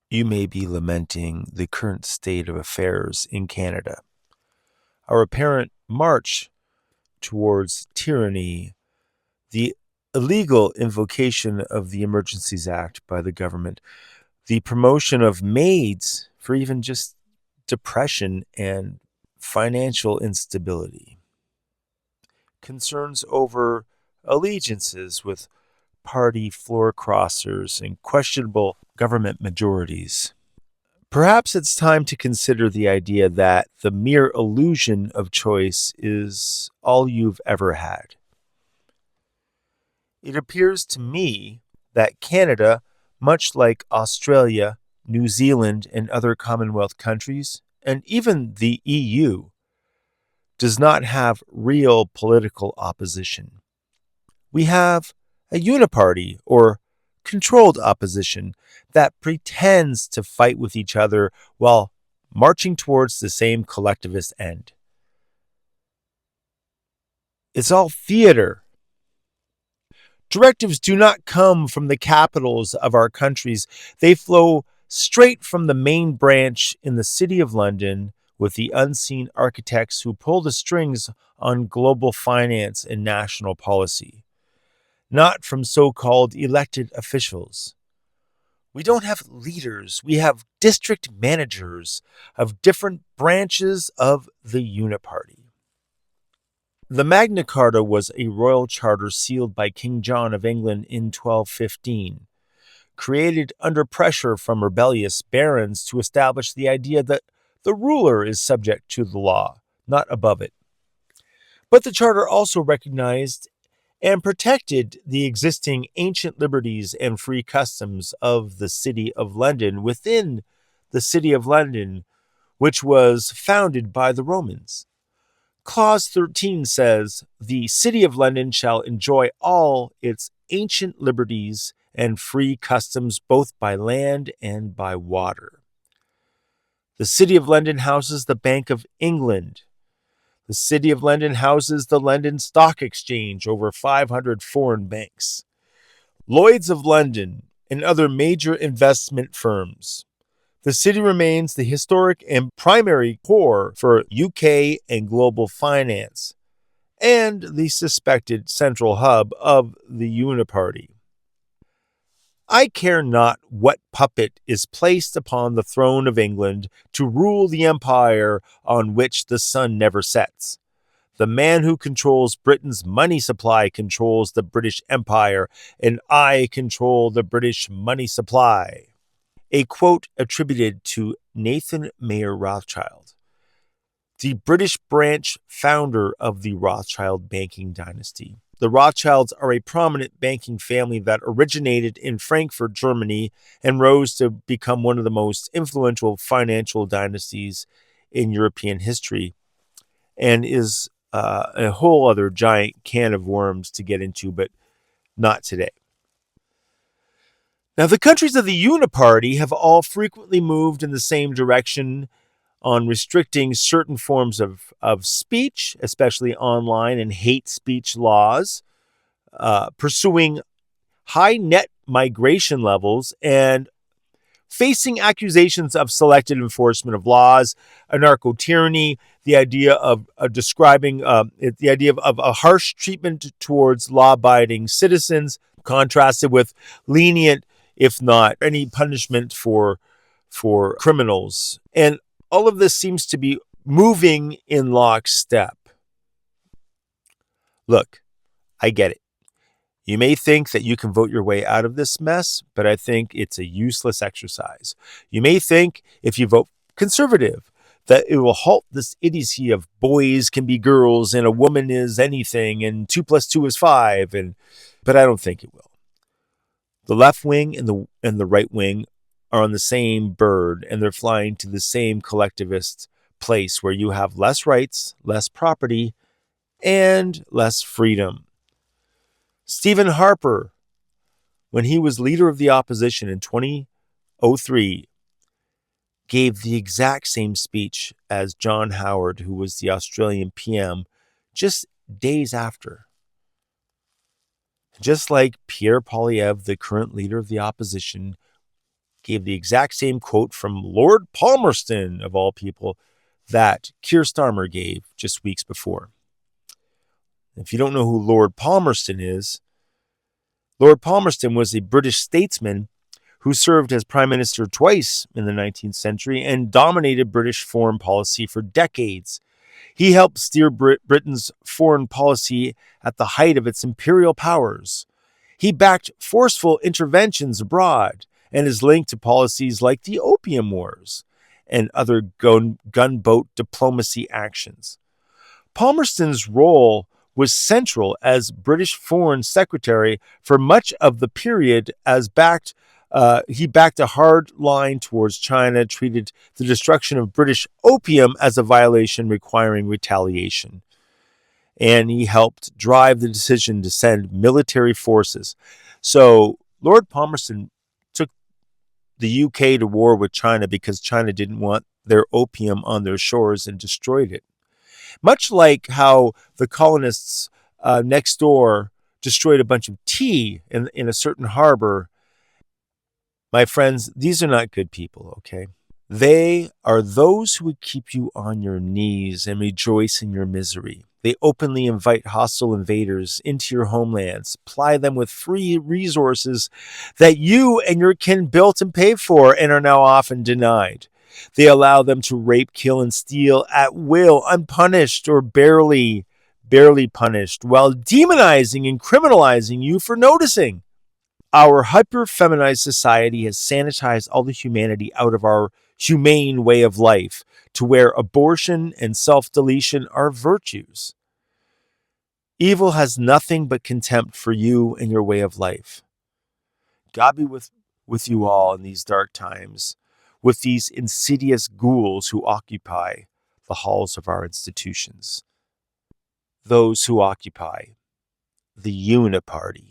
You may be lamenting the current state of affairs in Canada. Our apparent march towards tyranny, the illegal invocation of the Emergencies Act by the government, the promotion of maids for even just depression and financial instability, concerns over allegiances with party floor crossers and questionable government majorities. Perhaps it's time to consider the idea that the mere illusion of choice is all you've ever had. It appears to me that Canada, much like Australia, New Zealand, and other Commonwealth countries, and even the EU, does not have real political opposition. We have a Uni-Party, or controlled opposition, that pretends to fight with each other while marching towards the same collectivist end. It's all theater. Directives do not come from the capitals of our countries. They flow straight from the main branch in the City of London, with the unseen architects who pull the strings on global finance and national policy, not from so-called elected officials. We don't have leaders. We have district managers of different branches of the Uni-Party. The Magna Carta was a royal charter sealed by King John of England in 1215, created under pressure from rebellious barons to establish the idea that the ruler is subject to the law, not above it. But the charter also recognized and protected the existing ancient liberties and free customs of the City of London within the City of London, which was founded by the Romans. Clause 13 says, "The City of London shall enjoy all its ancient liberties and free customs both by land and by water." The City of London houses the Bank of England. The City of London houses the London Stock Exchange, over 500 foreign banks, Lloyd's of London, and other major investment firms. The city remains the historic and primary core for UK and global finance, and the suspected central hub of the Uni-Party. I care not what puppet is placed upon the throne of England to rule the empire on which the sun never sets. The man who controls Britain's money supply controls the British Empire, and I control the British money supply. A quote attributed to Nathan Mayer Rothschild, the British branch founder of the Rothschild banking dynasty. The Rothschilds are a prominent banking family that originated in Frankfurt, Germany, and rose to become one of the most influential financial dynasties in European history, and is a whole other giant can of worms to get into, but not today. Now, the countries of the Uni-Party have all frequently moved in the same direction on restricting certain forms of speech, especially online and hate speech laws, pursuing high net migration levels, and facing accusations of selective enforcement of laws, anarcho-tyranny, the idea of the idea of a harsh treatment towards law-abiding citizens, contrasted with lenient, if not any punishment for criminals. And all of this seems to be moving in lockstep. Look, I get it. You may think that you can vote your way out of this mess, but I think it's a useless exercise. You may think if you vote conservative that it will halt this idiocy of boys can be girls and a woman is anything and 2 plus 2 is 5, but I don't think it will. The left wing and the right wing are on the same bird, and they're flying to the same collectivist place where you have less rights, less property, and less freedom. Stephen Harper, when he was leader of the opposition in 2003, gave the exact same speech as John Howard, who was the Australian PM, just days after. Just like Pierre Poilievre, the current leader of the opposition, gave the exact same quote from Lord Palmerston, of all people, that Keir Starmer gave just weeks before. If you don't know who Lord Palmerston is, Lord Palmerston was a British statesman who served as prime minister twice in the 19th century and dominated British foreign policy for decades. He helped steer Britain's foreign policy at the height of its imperial powers. He backed forceful interventions abroad and is linked to policies like the Opium Wars and other gunboat diplomacy actions. Palmerston's role was central as British Foreign Secretary for much of the period he backed a hard line towards China, treated the destruction of British opium as a violation requiring retaliation. And he helped drive the decision to send military forces. So Lord Palmerston took the UK to war with China because China didn't want their opium on their shores and destroyed it. Much like how the colonists next door destroyed a bunch of tea in a certain harbor. My friends, these are not good people, okay? They are those who would keep you on your knees and rejoice in your misery. They openly invite hostile invaders into your homelands, ply them with free resources that you and your kin built and paid for and are now often denied. They allow them to rape, kill, and steal at will, unpunished or barely punished, while demonizing and criminalizing you for noticing. Our hyper-feminized society has sanitized all the humanity out of our humane way of life to where abortion and self-deletion are virtues. Evil has nothing but contempt for you and your way of life. God be with you all in these dark times, with these insidious ghouls who occupy the halls of our institutions. Those who occupy the Uni-Party.